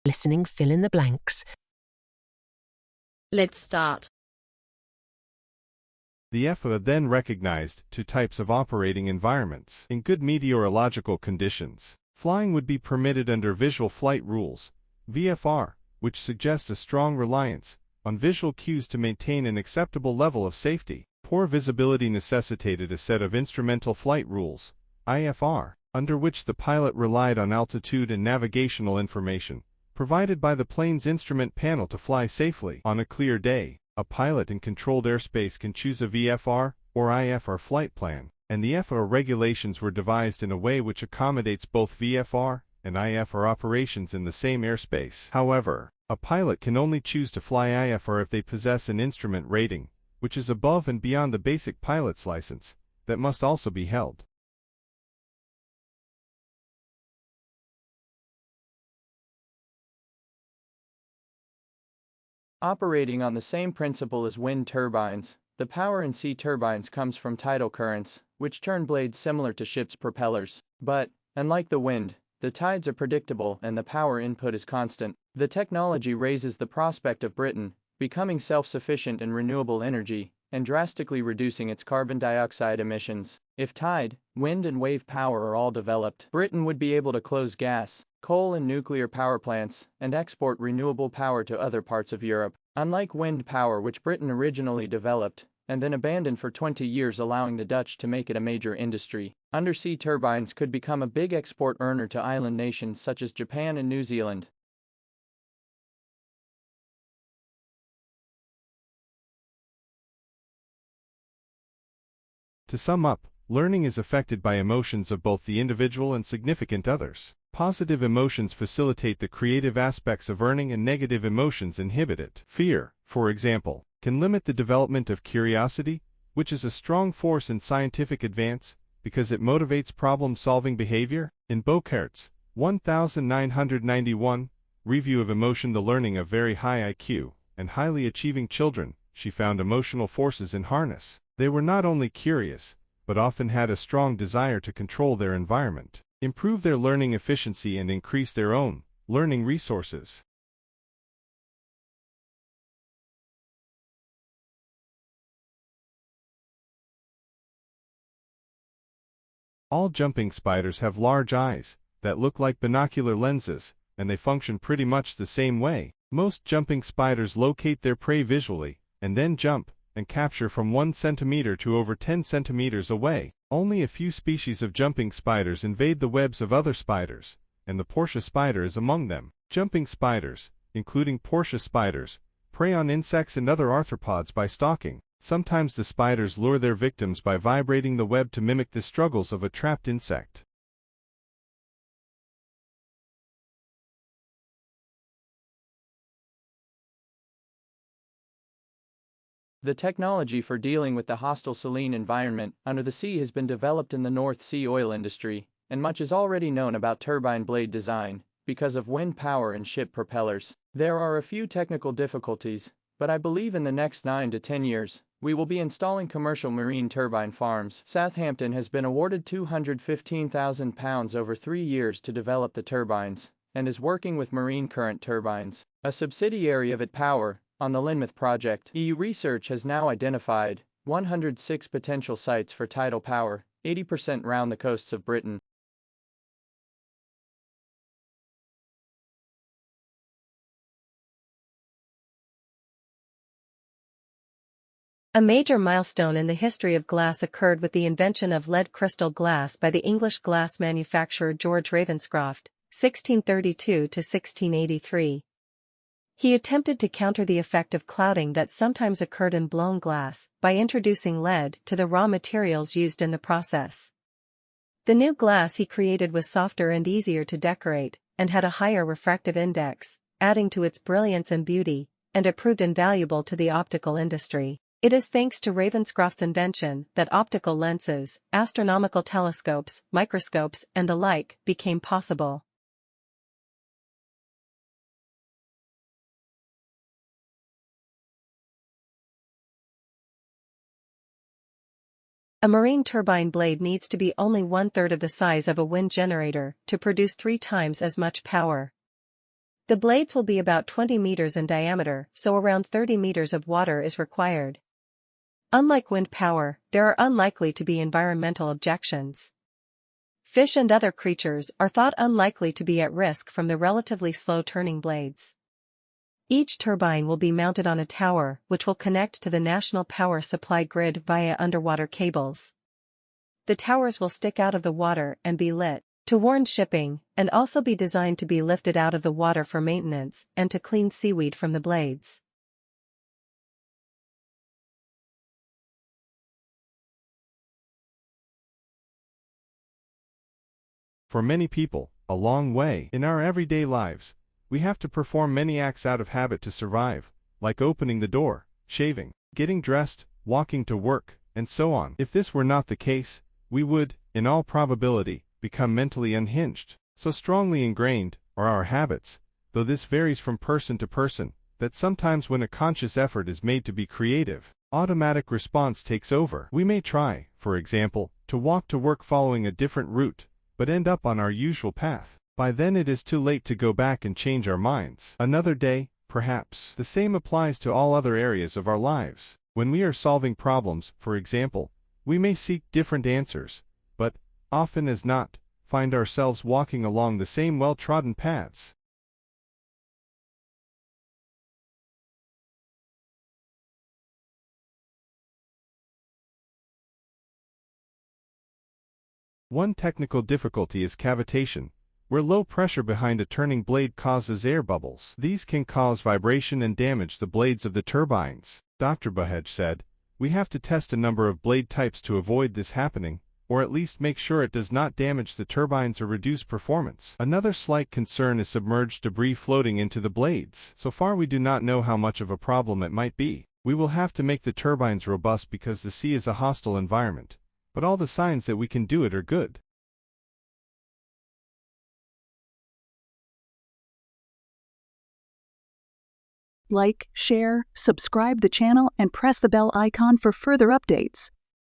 Listening, fill in the blanks. Let's start. The FA then recognized two types of operating environments. In good meteorological conditions, flying would be permitted under visual flight rules, VFR, which suggests a strong reliance on visual cues to maintain an acceptable level of safety. Poor visibility necessitated a set of instrumental flight rules, IFR, under which the pilot relied on altitude and navigational information provided by the plane's instrument panel to fly safely. On a clear day, a pilot in controlled airspace can choose a VFR or IFR flight plan, and the FAA regulations were devised in a way which accommodates both VFR and IFR operations in the same airspace. However, a pilot can only choose to fly IFR if they possess an instrument rating, which is above and beyond the basic pilot's license, that must also be held. Operating on the same principle as wind turbines, the power in sea turbines comes from tidal currents, which turn blades similar to ships' propellers. But, unlike the wind, the tides are predictable and the power input is constant. The technology raises the prospect of Britain becoming self-sufficient in renewable energy and drastically reducing its carbon dioxide emissions. If tide, wind and wave power are all developed, Britain would be able to close gas, coal and nuclear power plants, and export renewable power to other parts of Europe. Unlike wind power, which Britain originally developed and then abandoned for 20 years, allowing the Dutch to make it a major industry, undersea turbines could become a big export earner to island nations such as Japan and New Zealand. To sum up, learning is affected by emotions of both the individual and significant others. Positive emotions facilitate the creative aspects of learning and negative emotions inhibit it. Fear, for example, can limit the development of curiosity, which is a strong force in scientific advance because it motivates problem-solving behavior. In Bocart's 1991 review of emotion, the learning of very high IQ and highly achieving children, she found emotional forces in harness. They were not only curious, but often had a strong desire to control their environment, improve their learning efficiency, and increase their own learning resources. All jumping spiders have large eyes that look like binocular lenses, and they function pretty much the same way. Most jumping spiders locate their prey visually, and then jump and capture from 1 centimeter to over 10 centimeters away. Only a few species of jumping spiders invade the webs of other spiders, and the Portia spider is among them. Jumping spiders, including Portia spiders, prey on insects and other arthropods by stalking. Sometimes the spiders lure their victims by vibrating the web to mimic the struggles of a trapped insect. The technology for dealing with the hostile saline environment under the sea has been developed in the North Sea oil industry, and much is already known about turbine blade design because of wind power and ship propellers. There are a few technical difficulties, but I believe in the next 9 to 10 years, we will be installing commercial marine turbine farms. Southampton has been awarded £215,000 over 3 years to develop the turbines, and is working with Marine Current Turbines, a subsidiary of IT Power, on the Lynmouth project. EU research has now identified 106 potential sites for tidal power, 80% round the coasts of Britain. A major milestone in the history of glass occurred with the invention of lead crystal glass by the English glass manufacturer George Ravenscroft, 1632 to 1683. He attempted to counter the effect of clouding that sometimes occurred in blown glass by introducing lead to the raw materials used in the process. The new glass he created was softer and easier to decorate, and had a higher refractive index, adding to its brilliance and beauty, and it proved invaluable to the optical industry. It is thanks to Ravenscroft's invention that optical lenses, astronomical telescopes, microscopes, and the like became possible. A marine turbine blade needs to be only 1/3 of the size of a wind generator to produce 3 times as much power. The blades will be about 20 meters in diameter, so around 30 meters of water is required. Unlike wind power, there are unlikely to be environmental objections. Fish and other creatures are thought unlikely to be at risk from the relatively slow turning blades. Each turbine will be mounted on a tower which will connect to the national power supply grid via underwater cables. The towers will stick out of the water and be lit to warn shipping, and also be designed to be lifted out of the water for maintenance and to clean seaweed from the blades. For many people, a long way in our everyday lives, we have to perform many acts out of habit to survive, like opening the door, shaving, getting dressed, walking to work, and so on. If this were not the case, we would, in all probability, become mentally unhinged. So strongly ingrained are our habits, though this varies from person to person, that sometimes when a conscious effort is made to be creative, automatic response takes over. We may try, for example, to walk to work following a different route, but end up on our usual path. By then it is too late to go back and change our minds. Another day, perhaps. The same applies to all other areas of our lives. When we are solving problems, for example, we may seek different answers, but, often as not, find ourselves walking along the same well-trodden paths. One technical difficulty is cavitation, where low pressure behind a turning blade causes air bubbles. These can cause vibration and damage the blades of the turbines. Dr. Bahej said, "We have to test a number of blade types to avoid this happening, or at least make sure it does not damage the turbines or reduce performance." Another slight concern is submerged debris floating into the blades. So far we do not know how much of a problem it might be. We will have to make the turbines robust because the sea is a hostile environment, but all the signs that we can do it are good. Like, share, subscribe the channel, and press the bell icon for further updates.